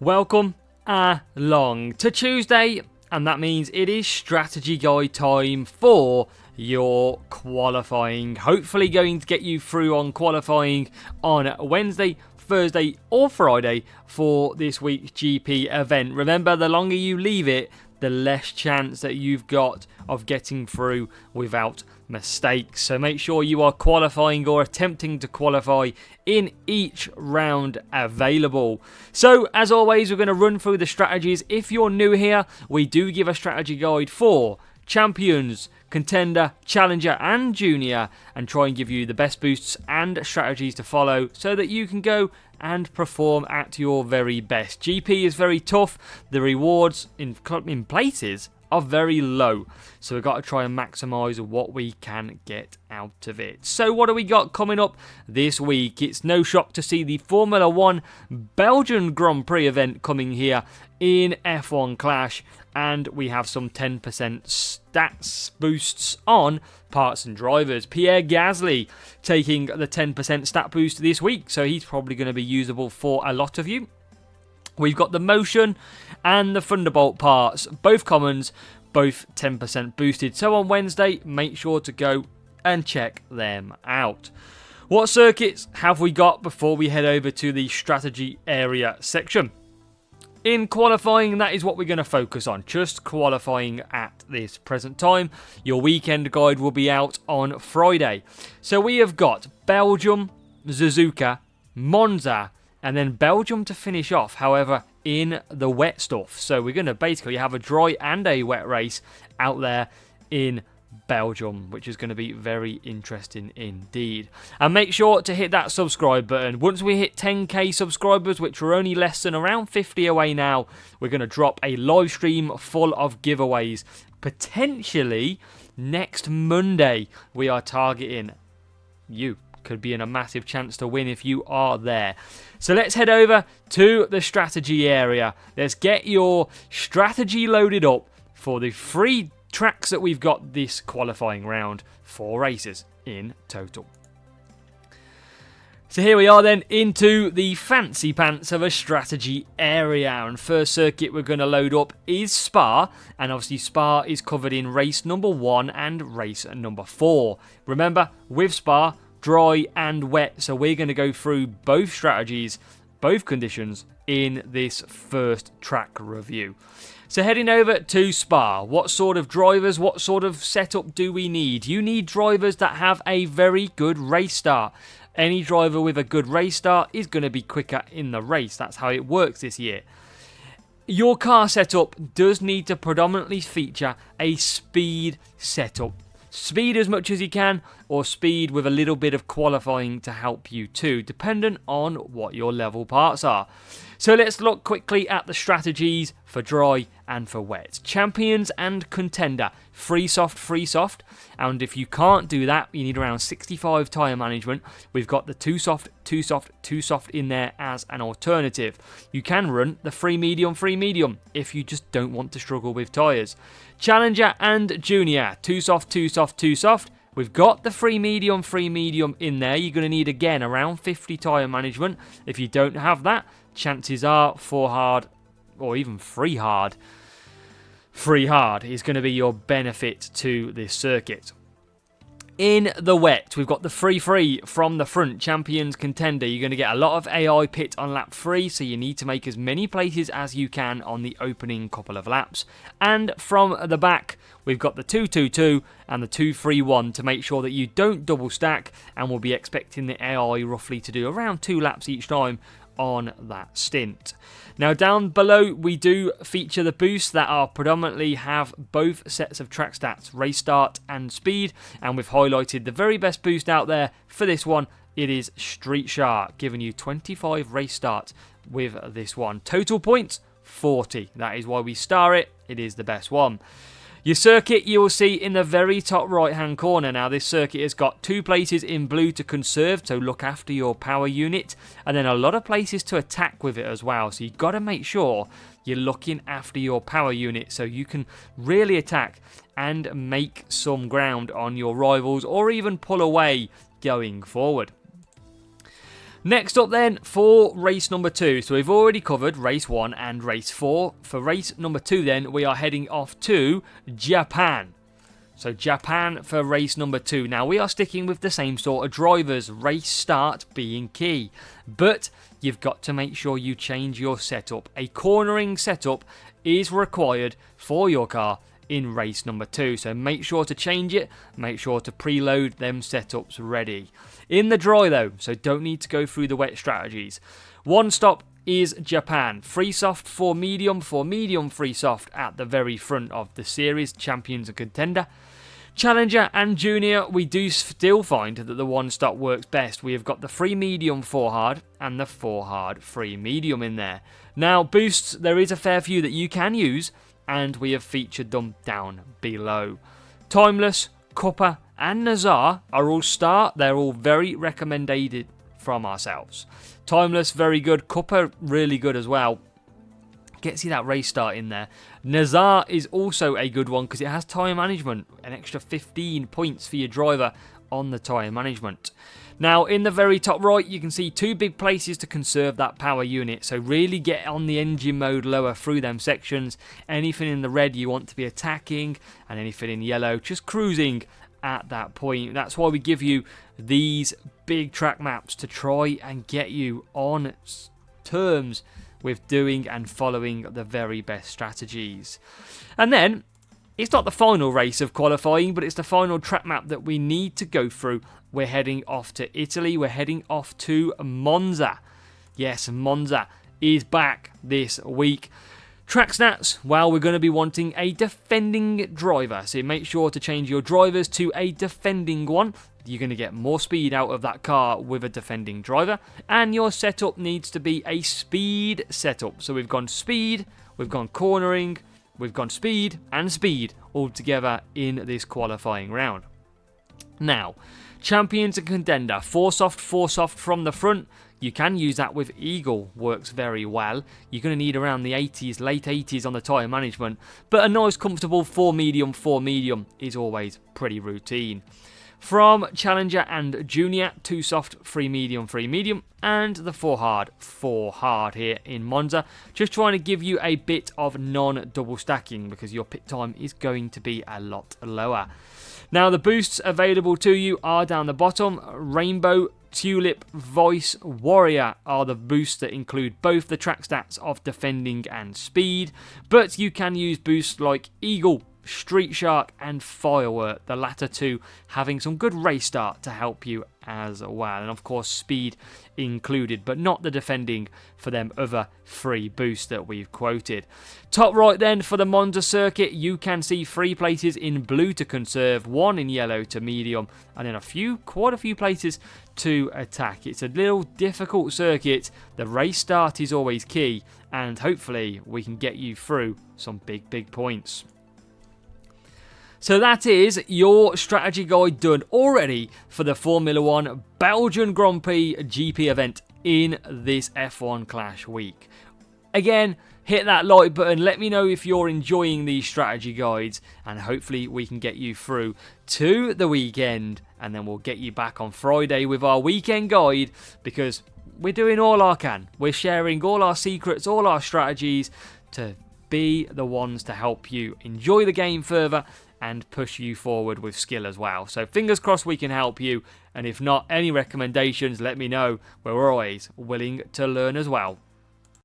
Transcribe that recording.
Welcome along to Tuesday, and that means it is strategy guide time for your qualifying. Hopefully going to get you through on qualifying on Wednesday, Thursday or Friday for this week's GP event. Remember, the longer you leave it, the less chance that you've got of getting through without mistakes. So make sure you are qualifying or attempting to qualify in each round available. So as always, we're going to run through the strategies. If you're new here, we do give a strategy guide for champions, contender, challenger and junior, and try and give you the best boosts and strategies to follow so that you can go and perform at your very best. GP is very tough. The rewards in places are very low, so we've got to try and maximise what we can get out of it. So what do we got coming up this week? It's no shock to see the Formula 1 Belgian Grand Prix event coming here in F1 Clash, and we have some 10% stats boosts on parts and drivers. Pierre Gasly taking the 10% stat boost this week, so he's probably going to be usable for a lot of you. We've got the Motion and the Thunderbolt parts, both commons, both 10% boosted. So on Wednesday, make sure to go and check them out. What circuits have we got before we head over to the strategy area section? In qualifying, that is what we're going to focus on, just qualifying at this present time. Your weekend guide will be out on Friday. So we have got Belgium, Suzuka, Monza, and then Belgium to finish off, however, in the wet stuff. So we're going to basically have a dry and a wet race out there in Belgium, which is going to be very interesting indeed. And make sure to hit that subscribe button. Once we hit 10k subscribers, which are only less than around 50 away now, we're going to drop a live stream full of giveaways. Potentially next Monday, we are targeting you. Could be in a massive chance to win if you are there. So let's head over to the strategy area. Let's get your strategy loaded up for the 3 tracks that we've got this qualifying round. 4 races in total. So here we are then into the fancy pants of a strategy area. And first circuit we're going to load up is Spa. And obviously Spa is covered in race number 1 and race number 4. Remember, with Spa, dry and wet, so we're going to go through both strategies, both conditions in this first track review. So heading over to Spa, what sort of drivers, what sort of setup do we need? You need drivers that have a very good race start. Any driver with a good race start is going to be quicker in the race. That's how it works this year. Your car setup does need to predominantly feature a speed setup. Speed as much as you can, or speed with a little bit of qualifying to help you too, dependent on what your level parts are. So let's look quickly at the strategies for dry and for wet. Champions and contender, free soft, and if you can't do that, you need around 65 tyre management. We've got the too soft in there as an alternative. You can run the free medium if you just don't want to struggle with tyres. Challenger and junior, too soft. We've got the free medium in there. You're going to need, again, around 50 tyre management. If you don't have that, chances are 4 hard or even 3 hard. 3 hard is going to be your benefit to this circuit. In the wet, we've got the free from the front, champions, contender. You're going to get a lot of AI pit on lap 3, so you need to make as many places as you can on the opening couple of laps. And from the back, we've got the 2-2-2 and the 2-3-1 to make sure that you don't double stack, and we'll be expecting the AI roughly to do around 2 laps each time on that stint. Now down below we do feature the boosts that are predominantly have both sets of track stats, race start and speed, and we've highlighted the very best boost out there for this one. It is Street Shark, giving you 25 race starts with this one. Total points 40. That is why we star it. It is the best one. Your circuit you will see in the very top right hand corner. Now this circuit has got 2 places in blue to conserve, so look after your power unit, and then a lot of places to attack with it as well, so you've got to make sure you're looking after your power unit so you can really attack and make some ground on your rivals or even pull away going forward. Next up then, for race number 2. So we've already covered race 1 and race 4. For race number 2 then, we are heading off to Japan. So Japan for race number 2. Now we are sticking with the same sort of drivers, race start being key. But you've got to make sure you change your setup. A cornering setup is required for your car in race number 2. So make sure to change it, make sure to preload them setups ready. In the dry though, so don't need to go through the wet strategies. One stop is Japan. Free soft for medium free soft at the very front of the series, champions and contender. Challenger and Junior, we do still find that the one stop works best. We have got the free medium 4 hard and the 4 hard free medium in there. Now boosts, there is a fair few that you can use, and we have featured them down below. Timeless, Cuppa and Nazar are all start. They're all very recommended from ourselves. Timeless, very good. Cuppa, really good as well. Gets you that race start in there. Nazar is also a good one because it has tyre management. An extra 15 points for your driver on the tyre management. Now, in the very top right, you can see 2 big places to conserve that power unit. So really get on the engine mode lower through them sections. Anything in the red you want to be attacking, and anything in yellow just cruising at that point. That's why we give you these big track maps to try and get you on terms with doing and following the very best strategies. And then, it's not the final race of qualifying, but it's the final track map that we need to go through. We're heading off to Italy. We're heading off to Monza. Yes, Monza is back this week. Track stats, well, we're going to be wanting a defending driver. So make sure to change your drivers to a defending one. You're going to get more speed out of that car with a defending driver. And your setup needs to be a speed setup. So we've gone speed, we've gone cornering, we've gone speed and speed all together in this qualifying round. Now, champions and contender, 4 soft from the front. You can use that with Eagle, works very well. You're going to need around the 80s, late 80s on the tyre management, but a nice comfortable 4 medium is always pretty routine. From Challenger and Junior, 2 soft, 3 medium, and the 4 hard here in Monza. Just trying to give you a bit of non-double stacking because your pit time is going to be a lot lower. Now the boosts available to you are down the bottom. Rainbow, Tulip, Voice, Warrior are the boosts that include both the track stats of defending and speed, but you can use boosts like Eagle, Street Shark and Firework, the latter 2 having some good race start to help you as well, and of course speed included, but not the defending for them other 3 boosts that we've quoted. Top right then, for the Monza circuit, you can see 3 places in blue to conserve, 1 in yellow to medium, and then quite a few places to attack. It's a little difficult circuit. The race start is always key, and hopefully we can get you through some big points. So that is your strategy guide done already for the Formula 1 Belgian Grand Prix GP event in this F1 Clash week. Again, hit that like button, let me know if you're enjoying these strategy guides, and hopefully we can get you through to the weekend, and then we'll get you back on Friday with our weekend guide, because we're doing all I can. We're sharing all our secrets, all our strategies to be the ones to help you enjoy the game further and push you forward with skill as well. So fingers crossed we can help you, and if not, any recommendations, let me know. We're always willing to learn as well.